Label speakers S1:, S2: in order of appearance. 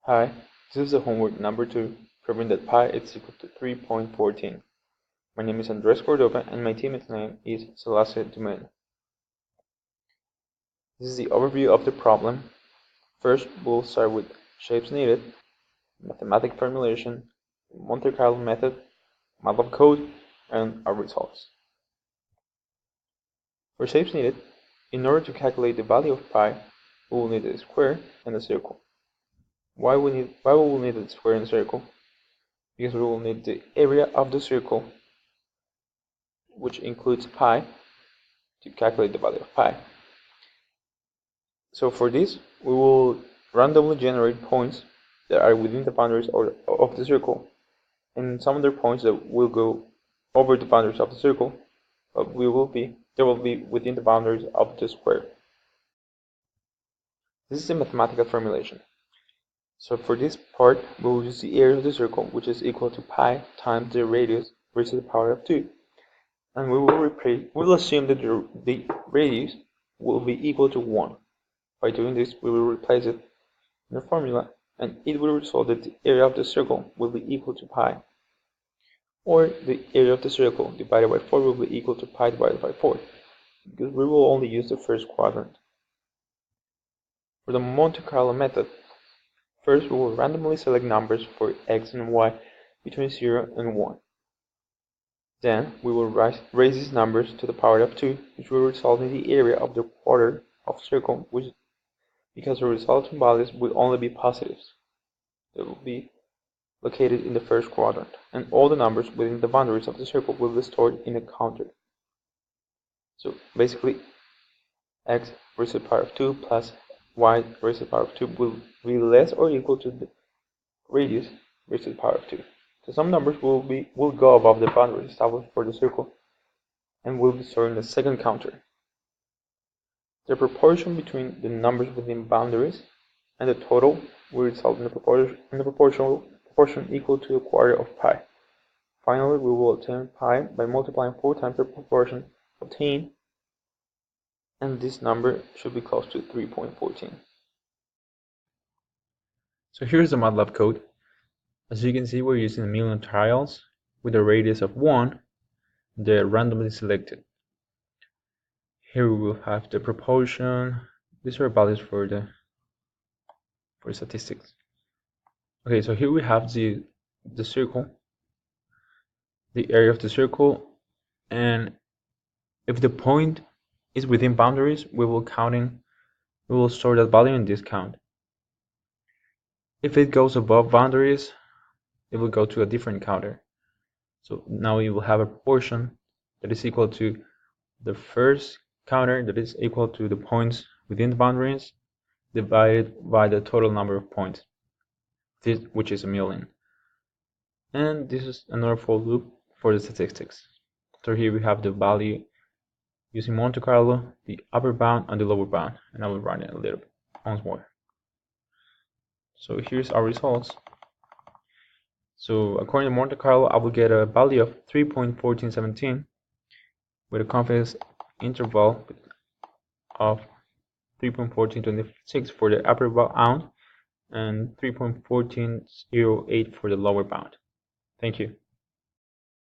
S1: Hi, this is the homework number 2, proving that pi is equal to 3.14. My name is Andres Cordova and my teammate's name is Celeste Dumaine. This is the overview of the problem. First, we'll start with shapes needed, mathematical formulation, Monte Carlo method, MATLAB code, and our results. For shapes needed, in order to calculate the value of pi, we will need a square and a circle. Why will we need a square and a circle? Because we will need the area of the circle, which includes pi, to calculate the value of pi. So for this, we will randomly generate points that are within the boundaries of the circle, and some other points that will go over the boundaries of the circle, but they will be within the boundaries of the square. This is a mathematical formulation. So for this part, we will use the area of the circle, which is equal to pi times the radius raised to the power of 2. And we'll assume that the radius will be equal to 1. By doing this, we will replace it in the formula, and it will result that the area of the circle will be equal to pi. Or the area of the circle divided by 4 will be equal to pi divided by 4, because we will only use the first quadrant. For the Monte Carlo method, first we will randomly select numbers for x and y between 0 and 1. Then we will raise these numbers to the power of 2, which will result in the area of the quarter of circle, because the resulting values will only be positives. They will be located in the first quadrant, and all the numbers within the boundaries of the circle will be stored in a counter. So basically, x raised to the power of 2 plus y raised to the power of 2 will be less or equal to the radius raised to the power of 2. So some numbers will go above the boundary established for the circle and will be stored in the second counter. The proportion between the numbers within boundaries and the total will result in the proportion equal to a quarter of pi. Finally, we will obtain pi by multiplying 4 times the proportion obtained, and this number should be close to 3.14. So here's the MATLAB code. As you can see, we're using a million tiles with a radius of 1. They're randomly selected. Here we will have the proportion. These are values for statistics. Okay, so here we have the circle, the area of the circle, and if the point is within boundaries, we will store that value in this count. If it goes above boundaries, it will go to a different counter. So now we will have a proportion that is equal to the first counter, that is equal to the points within the boundaries, divided by the total number of points, which is 1,000,000. And this is another for loop for the statistics. So here we have the value using Monte Carlo, the upper bound and the lower bound, and I will run it a little bit once more. So here's our results. So according to Monte Carlo, I will get a value of 3.1417 with a confidence interval of 3.1426 for the upper bound and 3.1408 for the lower bound. Thank you.